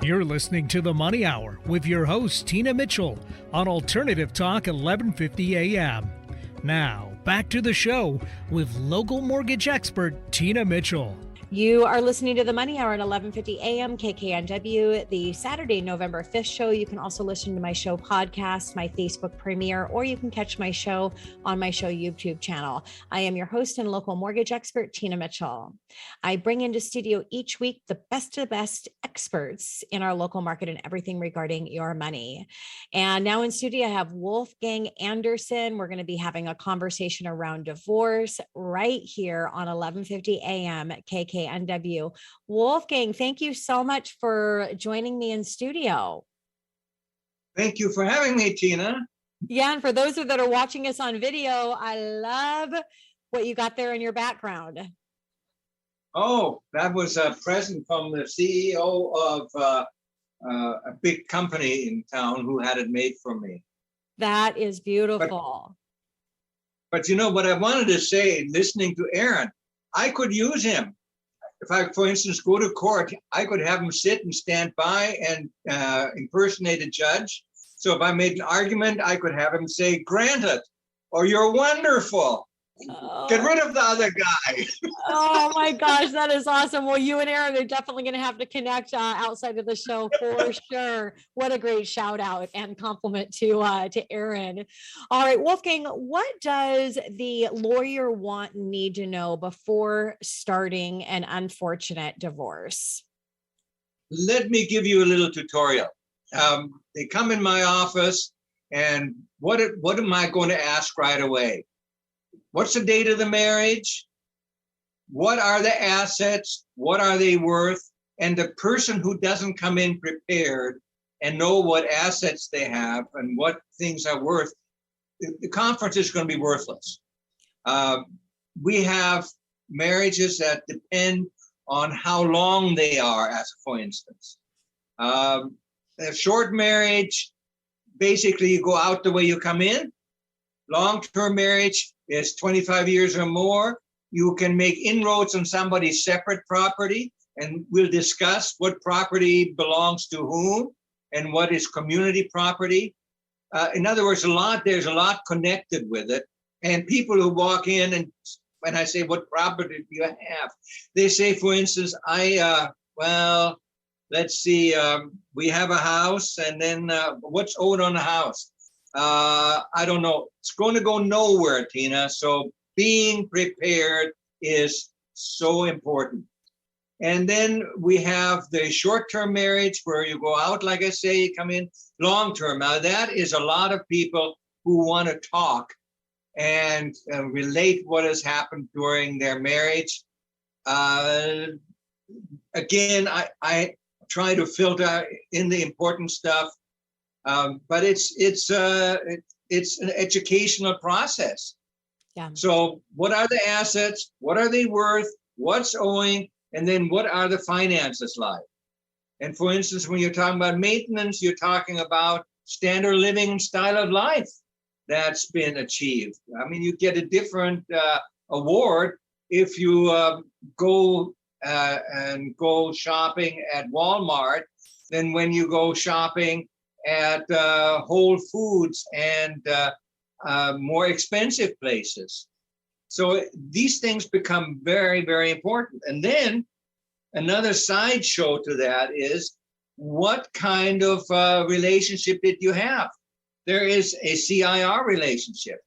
You're listening to The Money Hour with your host, Tina Mitchell, on Alternative Talk 1150 AM. Now, back to the show with local mortgage expert, Tina Mitchell. You are listening to The Money Hour at 1150 AM KKNW, the Saturday, November 5th show. You can also listen to my show podcast, my Facebook premiere, or you can catch my show on my show YouTube channel. I am your host and local mortgage expert, Tina Mitchell. I bring into studio each week the best of the best experts in our local market and everything regarding your money. And now in studio, I have Wolfgang Anderson. We're going to be having a conversation around divorce right here on 1150 AM KKNW. Wolfgang, thank you so much for joining me in studio. Thank you for having me, Tina. Yeah, and for those that are watching us on video, I love what you got there in your background. Oh, that was a present from the CEO of a big company in town who had it made for me. That is beautiful. But you know what I wanted to say, listening to Aaron, I could use him. If I, for instance, go to court, I could have him sit and stand by and impersonate a judge. So if I made an argument, I could have him say, "Granted," or "You're wonderful." Get rid of the other guy. Oh my gosh, that is awesome. Well, you and Aaron are definitely going to have to connect outside of the show for sure. What a great shout out and compliment to Aaron. All right, Wolfgang, what does the lawyer need to know before starting an unfortunate divorce? Let me give you a little tutorial. They come in my office, and what am I going to ask right away? What's the date of the marriage? What are the assets? What are they worth? And the person who doesn't come in prepared and know what assets they have and what things are worth, the conference is going to be worthless. We have marriages that depend on how long they are, as for instance. A short marriage, basically you go out the way you come in. Long-term marriage is 25 years or more. You can make inroads on somebody's separate property, and we'll discuss what property belongs to whom and what is community property. In other words, there's a lot connected with it. And people who walk in, and when I say, "What property do you have?" they say, for instance, let's see, we have a house, and then what's owed on the house? I don't know. It's going to go nowhere, Tina. So being prepared is so important. And then we have the short-term marriage where you go out, like I say, you come in. Long-term. Now that is a lot of people who want to talk and relate what has happened during their marriage. Again, I try to filter in the important stuff. But it's an educational process. Yeah. So what are the assets? What are they worth? What's owing? And then what are the finances like? And for instance, when you're talking about maintenance, you're talking about standard living style of life that's been achieved. I mean, you get a different award if you go shopping at Walmart than when you go shopping at Whole Foods and more expensive places. So these things become very, very important. And then another sideshow to that is, what kind of relationship did you have? There is a CIR relationship.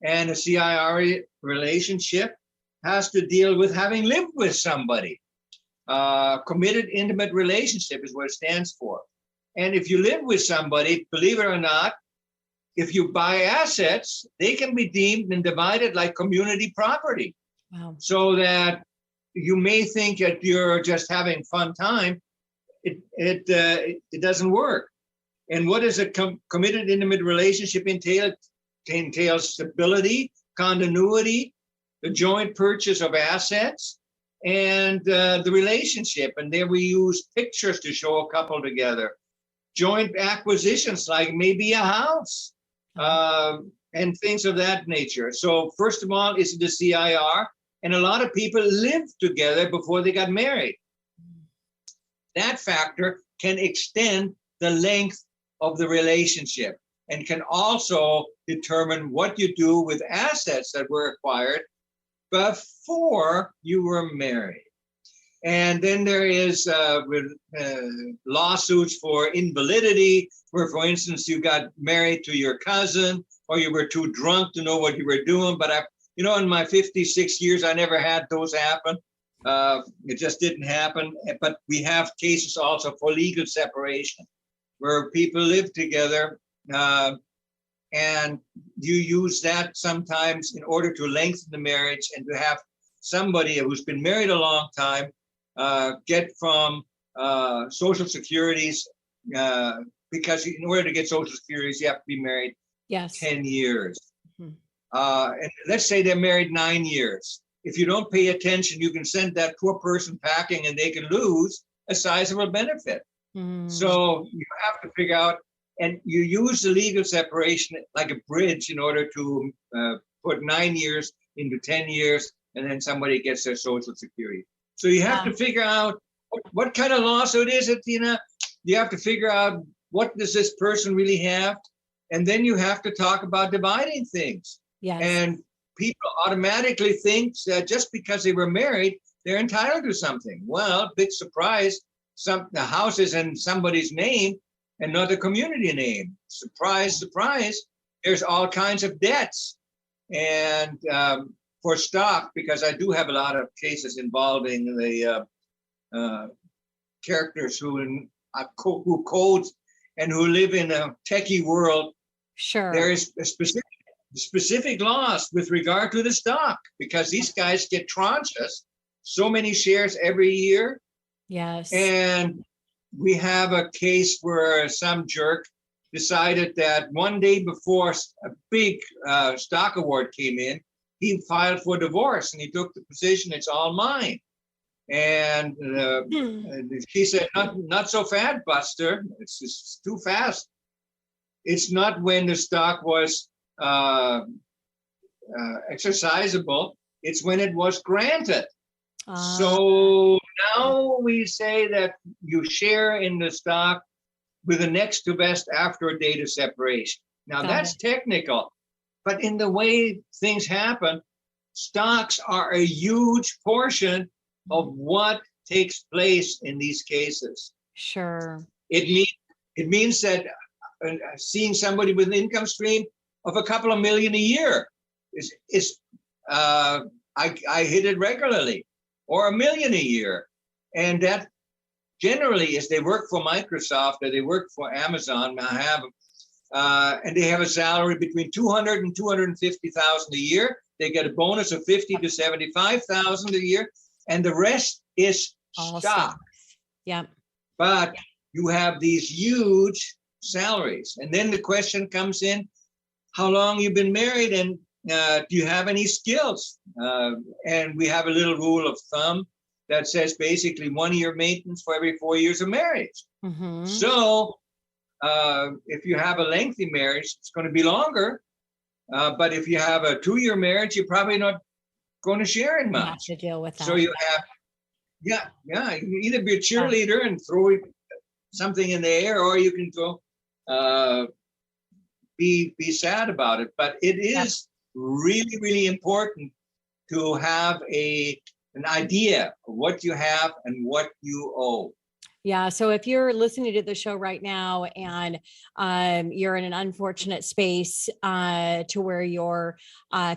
And a CIR relationship has to deal with having lived with somebody. Committed intimate relationship is what it stands for. And if you live with somebody, believe it or not, if you buy assets, they can be deemed and divided like community property. Wow. So that you may think that you're just having fun time. It doesn't work. And what does a committed intimate relationship entail? It entails stability, continuity, the joint purchase of assets, and the relationship. And there we use pictures to show a couple together. Joint acquisitions, like maybe a house, and things of that nature. So first of all, is the CIR, and a lot of people lived together before they got married. that factor can extend the length of the relationship and can also determine what you do with assets that were acquired before you were married. And then there is lawsuits for invalidity, where, for instance, you got married to your cousin, or you were too drunk to know what you were doing. But in my 56 years, I never had those happen. It just didn't happen. But we have cases also for legal separation, where people live together, and you use that sometimes in order to lengthen the marriage and to have somebody who's been married a long time get from Social Securities, because in order to get Social Securities, you have to be married 10 years. Mm-hmm. And let's say they're married 9 years. If you don't pay attention, you can send that poor person packing and they can lose a sizable benefit. Mm. So you have to figure out, and you use the legal separation like a bridge in order to put 9 years into 10 years, and then somebody gets their Social Security. So you have to figure out what kind of lawsuit is it, Tina? You have to figure out what does this person really have, and then you have to talk about dividing things. Yes. And people automatically think that just because they were married, they're entitled to something. Well, big surprise, the house is in somebody's name and not the community name. Surprise, surprise. There's all kinds of debts. And for stock, because I do have a lot of cases involving the characters who code and who live in a techie world. Sure. There is a specific laws with regard to the stock, because these guys get tranches, so many shares every year. Yes. And we have a case where some jerk decided that one day before a big stock award came in, he filed for divorce, and he took the position, it's all mine. And he said, not so fast, Buster. It's just too fast. It's not when the stock was exercisable. It's when it was granted. So now we say that you share in the stock with the next to best after a date of separation. Now that's technical, but in the way things happen, stocks are a huge portion of what takes place in these cases. Sure. It means that seeing somebody with an income stream of a couple of million a year is I hit it regularly, or $1 million a year. And that generally is they work for Microsoft or they work for Amazon, and they have a salary between $200,000 and $250,000 a year. They get a bonus of $50,000 to $75,000 a year, and the rest is stock. Yeah. But you have these huge salaries, and then the question comes in: how long you've been married, and do you have any skills? And we have a little rule of thumb that says basically 1 year maintenance for every 4 years of marriage. Mm-hmm. So if you have a lengthy marriage, it's going to be longer. But if you have a 2 year marriage, you're probably not going to share in much. You have to deal with that. So you have, you can either be a cheerleader and throw something in the air, or you can go be sad about it. But it is really, really important to have an idea of what you have and what you owe. Yeah. So if you're listening to the show right now and you're in an unfortunate space to where you're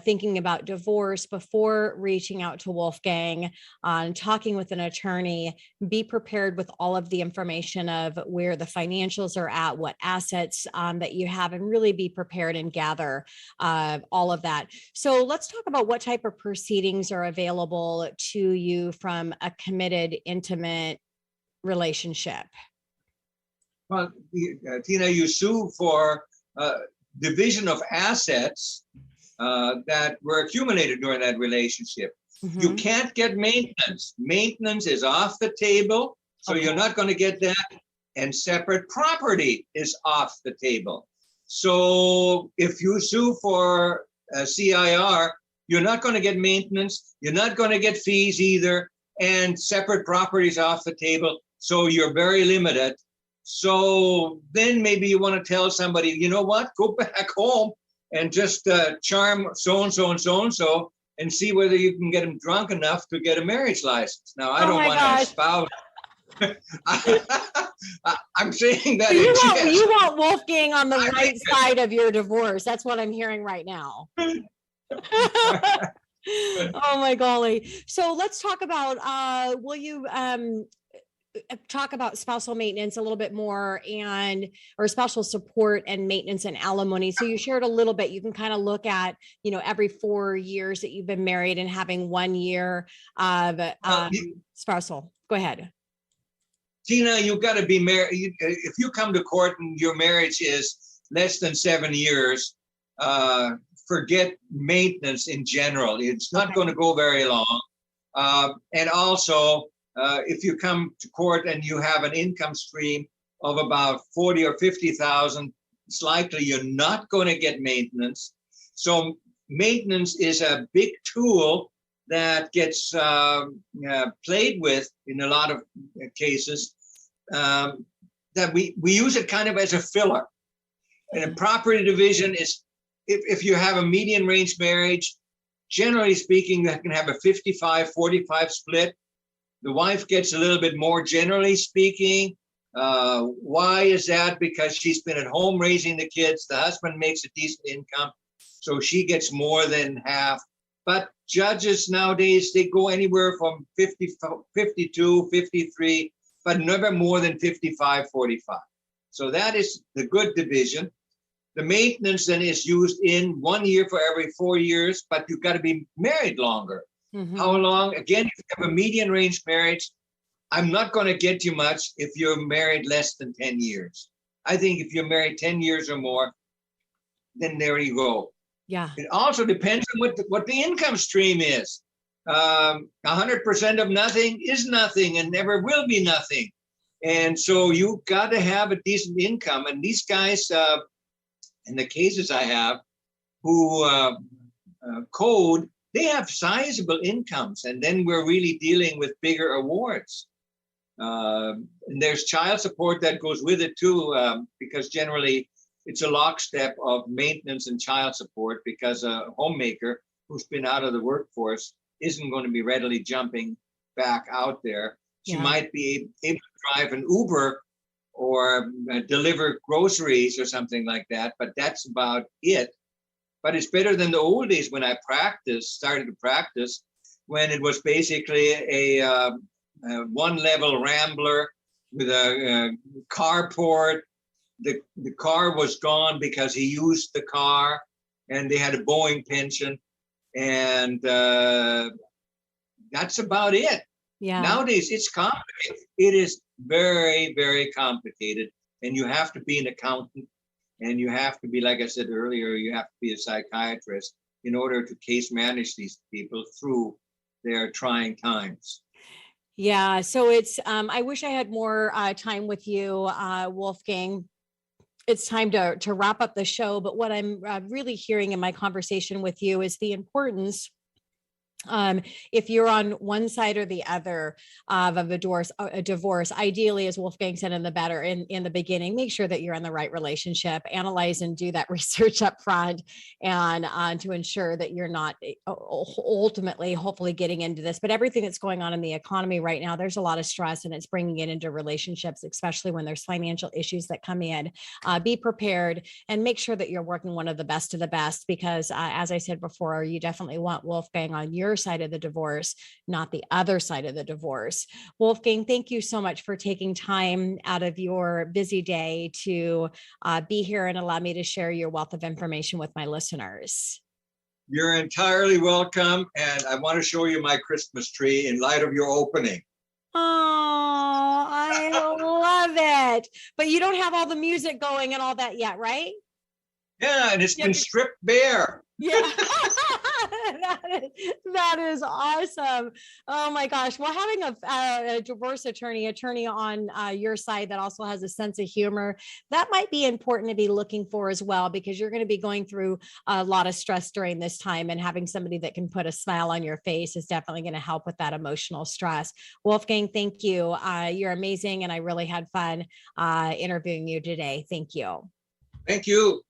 thinking about divorce, before reaching out to Wolfgang and talking with an attorney, be prepared with all of the information of where the financials are at, what assets that you have, and really be prepared and gather all of that. So let's talk about what type of proceedings are available to you from a committed, intimate relationship. Well, Tina, you sue for division of assets that were accumulated during that relationship. Mm-hmm. You can't get maintenance. Maintenance is off the table, so you're not going to get that. And separate property is off the table. So if you sue for CIR, you're not going to get maintenance. You're not going to get fees either. And separate property is off the table. So you're very limited. So then maybe you want to tell somebody, you know what, go back home and just charm so-and-so and so-and-so and see whether you can get them drunk enough to get a marriage license. Now, I don't want to espouse. I'm saying that you want Wolfgang on the right side of your divorce. That's what I'm hearing right now. Oh my golly. So let's talk about, will you talk about spousal maintenance a little bit more, or spousal support and maintenance and alimony? So you shared a little bit. You can kind of look at, every 4 years that you've been married and having 1 year of spousal. Go ahead. Tina, you've got to be married. If you come to court and your marriage is less than 7 years, forget maintenance in general. It's not going to go very long. And also, if you come to court and you have an income stream of about 40 or 50,000, it's likely you're not going to get maintenance. So maintenance is a big tool that gets played with in a lot of cases. That we use it kind of as a filler. And a property division is, if you have a median range marriage, generally speaking, you can have a 55-45 split. The wife gets a little bit more, generally speaking. Why is that? Because she's been at home raising the kids. The husband makes a decent income, so she gets more than half. But judges nowadays, they go anywhere from 50, 52, 53, but never more than 55-45. So that is the good division. The maintenance then is used in 1 year for every 4 years, but you've got to be married longer. Mm-hmm. How long? Again, if you have a median range marriage, I'm not going to get you much if you're married less than 10 years. I think if you're married 10 years or more, then there you go. Yeah. It also depends on what the income stream is. 100% of nothing is nothing and never will be nothing. And so you've got to have a decent income. And these guys, in the cases I have, who code, they have sizable incomes. And then we're really dealing with bigger awards. And there's child support that goes with it too, because generally it's a lockstep of maintenance and child support, because a homemaker who's been out of the workforce isn't going to be readily jumping back out there. She might be able to drive an Uber or deliver groceries or something like that, but that's about it. But it's better than the old days when I started to practice, when it was basically a one-level Rambler with a carport. The car was gone because he used the car, and they had a Boeing pension. And that's about it. Yeah. Nowadays, it's complicated. It is very, very complicated. And you have to be an accountant. And you have to be, like I said earlier, you have to be a psychiatrist in order to case manage these people through their trying times. Yeah. So it's, I wish I had more time with you, Wolfgang. It's time to wrap up the show. But what I'm really hearing in my conversation with you is the importance, if you're on one side or the other of a divorce, ideally, as Wolfgang said in the beginning, make sure that you're in the right relationship, analyze and do that research up front, and to ensure that you're not ultimately, hopefully, getting into this. But everything that's going on in the economy right now, there's a lot of stress, and it's bringing it into relationships, especially when there's financial issues that come in. Be prepared and make sure that you're working one of the best, because as I said before, you definitely want Wolfgang on your side of the divorce, not the other side of the divorce. Wolfgang, thank you so much for taking time out of your busy day to be here and allow me to share your wealth of information with my listeners. You're entirely welcome. And I want to show you my Christmas tree in light of your opening. Oh, I love it. But you don't have all the music going and all that yet, right? Yeah, and it's been stripped bare. Yeah. That is awesome. Oh my gosh. Well, having a divorce attorney on your side that also has a sense of humor, that might be important to be looking for as well, because you're going to be going through a lot of stress during this time, and having somebody that can put a smile on your face is definitely going to help with that emotional stress. Wolfgang, thank you. You're amazing. And I really had fun interviewing you today. Thank you. Thank you.